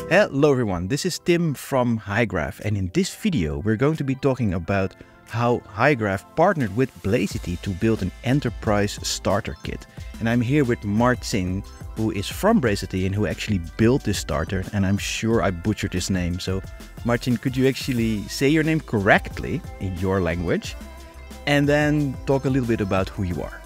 Hello everyone, this is Tim from Hygraph, and in this video we're going to be talking about how Hygraph partnered with Blazity to build an enterprise starter kit. And I'm here with Marcin, who is from Blazity and who actually built this starter, and I'm sure I butchered his name. So Marcin, could you actually say your name correctly in your language and then talk a little bit about who you are?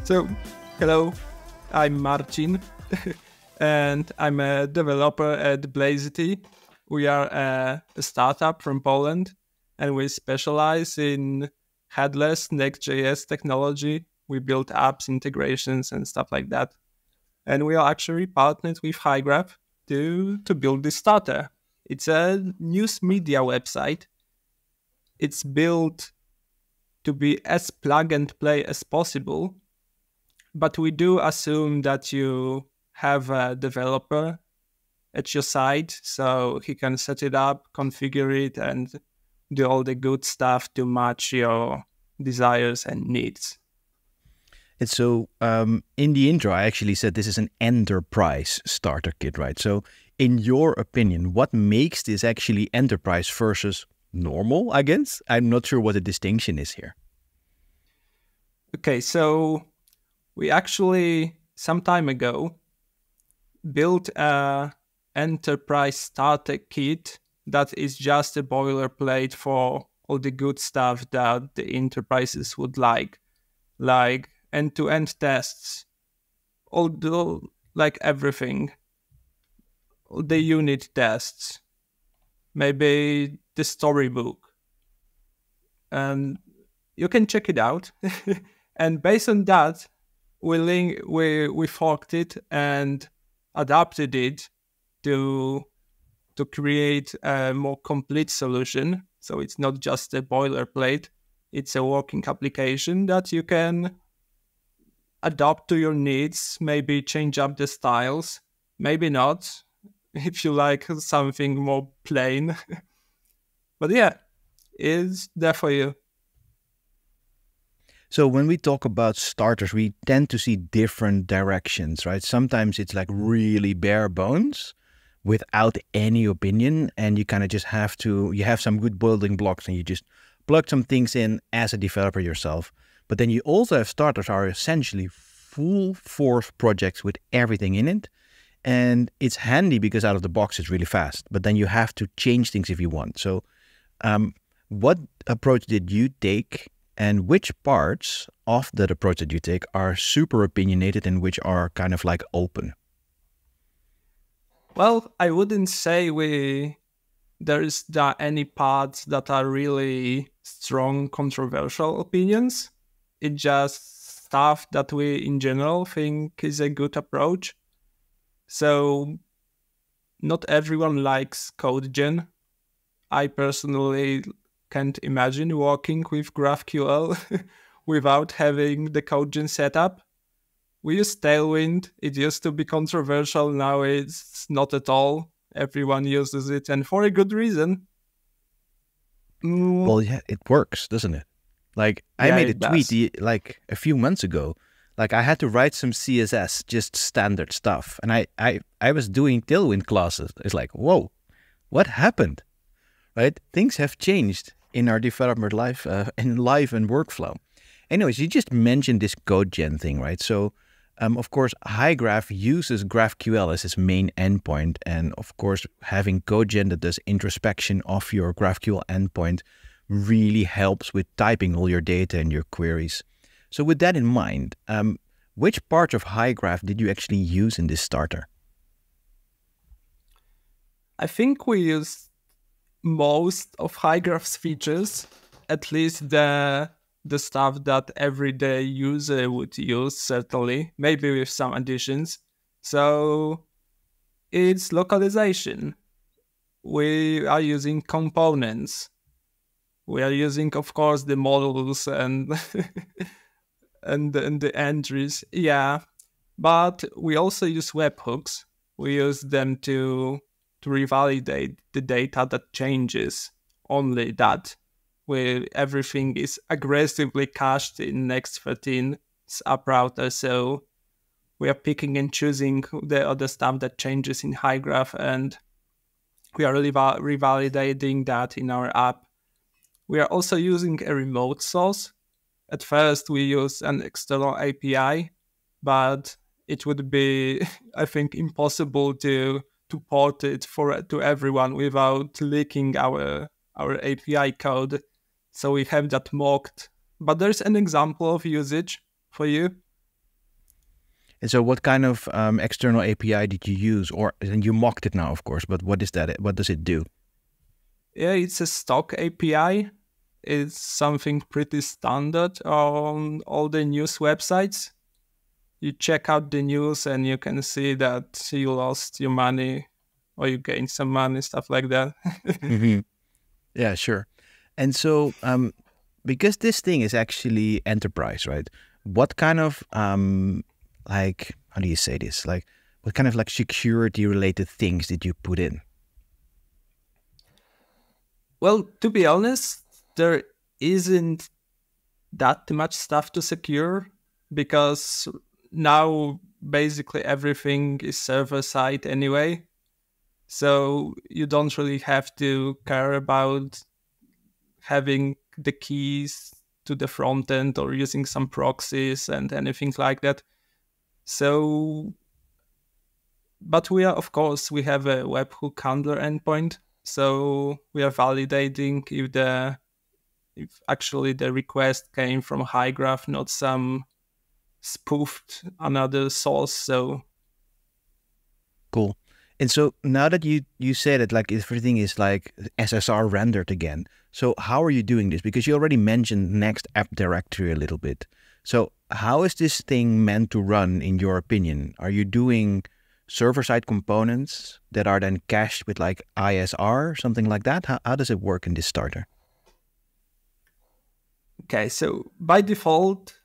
So, hello, I'm Marcin. And I'm a developer at Blazity. We are a startup from Poland, and we specialize in headless Next.js technology. We build apps, integrations, and stuff like that. And we are actually partnered with Hygraph to build this starter. It's a news media website. It's built to be as plug and play as possible, but we do assume that you have a developer at your side so he can set it up, configure it, and do all the good stuff to match your desires and needs. And so in the intro, I actually said this is an enterprise starter kit, right? So in your opinion, what makes this actually enterprise versus normal, I guess? I'm not sure what the distinction is here. Okay, so we actually, some time ago, built a enterprise starter kit that is just a boilerplate for all the good stuff that the enterprises would like end-to-end tests, like everything, all the unit tests, maybe the storybook, and you can check it out. And based on that, we forked it and adapted it to create a more complete solution. So it's not just a boilerplate, it's a working application that you can adapt to your needs, maybe change up the styles, maybe not, if you like something more plain. But yeah, it's there for you. So when we talk about starters, we tend to see different directions, right? Sometimes it's like really bare bones without any opinion, and you kind of just you have some good building blocks and you just plug some things in as a developer yourself. But then you also have starters are essentially full force projects with everything in it. And it's handy because out of the box it's really fast, but then you have to change things if you want. So what approach did you take? And which parts of that approach that you take are super opinionated and which are kind of like open? Well, I wouldn't say there's any parts that are really strong controversial opinions. It's just stuff that we in general think is a good approach. So not everyone likes CodeGen. I personally can't imagine working with GraphQL without having the CodeGen setup. We use Tailwind. It used to be controversial. Now it's not at all. Everyone uses it, and for a good reason. Well, yeah, it works, doesn't it? Like I made a tweet like a few months ago. Like I had to write some CSS, just standard stuff. And I was doing Tailwind classes. It's like, whoa, what happened? Right? Things have changed in our development life and workflow. Anyways, you just mentioned this CodeGen thing, right? So, of course, Hygraph uses GraphQL as its main endpoint. And of course, having CodeGen that does introspection of your GraphQL endpoint really helps with typing all your data and your queries. So with that in mind, which part of Hygraph did you actually use in this starter? I think we used most of Hygraph's features, at least the stuff that everyday user would use, certainly, maybe with some additions. So it's localization. We are using components. We are using, of course, the models and and the entries. Yeah, but we also use webhooks. We use them to revalidate the data that changes, only that, where everything is aggressively cached in Next.13's app router. So we are picking and choosing the other stuff that changes in Hygraph, and we are revalidating that in our app. We are also using a remote source. At first, we use an external API, but it would be, I think, impossible to port it to everyone without leaking our API code. So we have that mocked. But there's an example of usage for you. And so what kind of external API did you use? And you mocked it now, of course, but what is that? What does it do? Yeah, it's a stock API. It's something pretty standard on all the news websites. You check out the news and you can see that you lost your money or you gained some money, stuff like that. Mm-hmm. Yeah, sure. And so because this thing is actually enterprise, right? What kind of like, how do you say this? Like, what kind of like security related things did you put in? Well, to be honest, there isn't that much stuff to secure because now basically everything is server side anyway. So you don't really have to care about having the keys to the front end or using some proxies and anything like that. So, but we are, of course, we have a webhook handler endpoint. So we are validating if actually the request came from Hygraph, not some spoofed another source. So cool. And so now that you said it, like everything is like SSR rendered again. So how are you doing this? Because you already mentioned Next app directory a little bit. So how is this thing meant to run in your opinion? Are you doing server-side components that are then cached with like ISR, something like that? How does it work in this starter? Okay, so by default,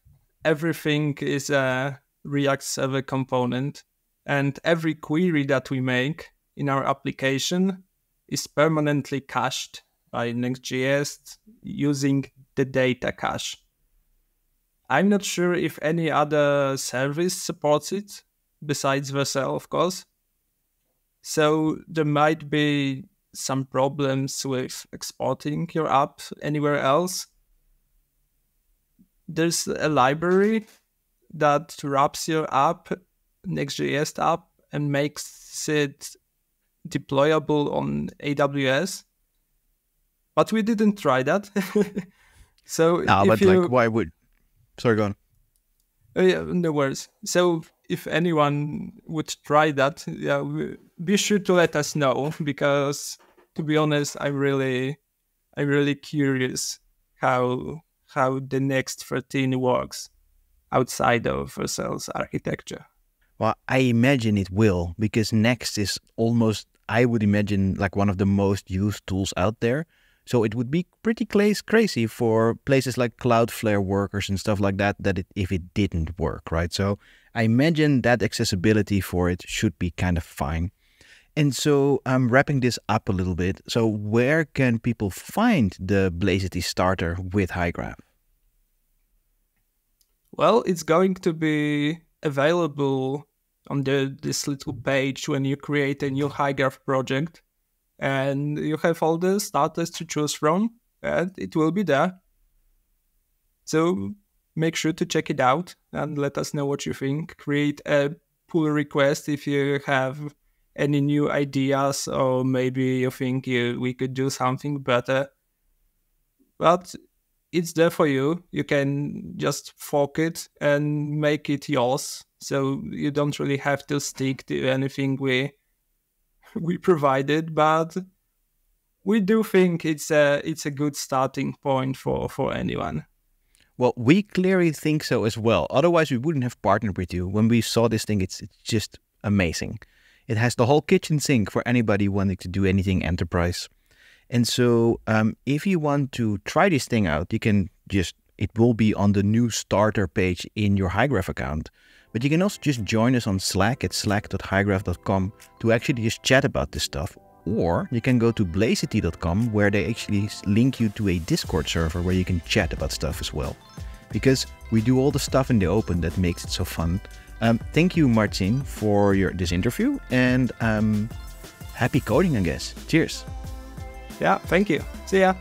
everything is a React server component, and every query that we make in our application is permanently cached by Next.js using the data cache. I'm not sure if any other service supports it, besides Vercel, of course. So there might be some problems with exporting your app anywhere else. There's a library that wraps your app, Next.js app, and makes it deployable on AWS. But we didn't try that. So but like, why would... Sorry, go on. Oh, yeah, no worries. So if anyone would try that, yeah, be sure to let us know, because to be honest, I'm really curious how the Next 13 works outside of Vercel's architecture. Well, I imagine it will, because Next is almost, I would imagine, like one of the most used tools out there. So it would be pretty crazy for places like Cloudflare workers and stuff like that, if it didn't work, right? So I imagine that accessibility for it should be kind of fine. And so I'm wrapping this up a little bit. So where can people find the Blazity starter with Hygraph? Well, it's going to be available on this little page when you create a new Hygraph project. And you have all the starters to choose from, and it will be there. So make sure to check it out and let us know what you think. Create a pull request if you have any new ideas, or maybe you think we could do something better. But it's there for you. You can just fork it and make it yours. So you don't really have to stick to anything we provided, but we do think it's a good starting point for anyone. Well, we clearly think so as well. Otherwise, we wouldn't have partnered with you. When we saw this thing, it's just amazing. It has the whole kitchen sink for anybody wanting to do anything enterprise. And so if you want to try this thing out, you can it will be on the new starter page in your Hygraph account. But you can also just join us on Slack at slack.hygraph.com to actually just chat about this stuff. Or you can go to blazity.com, where they actually link you to a Discord server where you can chat about stuff as well. Because We do all the stuff in the open that makes it so fun. Thank you, Marcin, for this interview, and happy coding, I guess. Cheers. Yeah, thank you. See ya.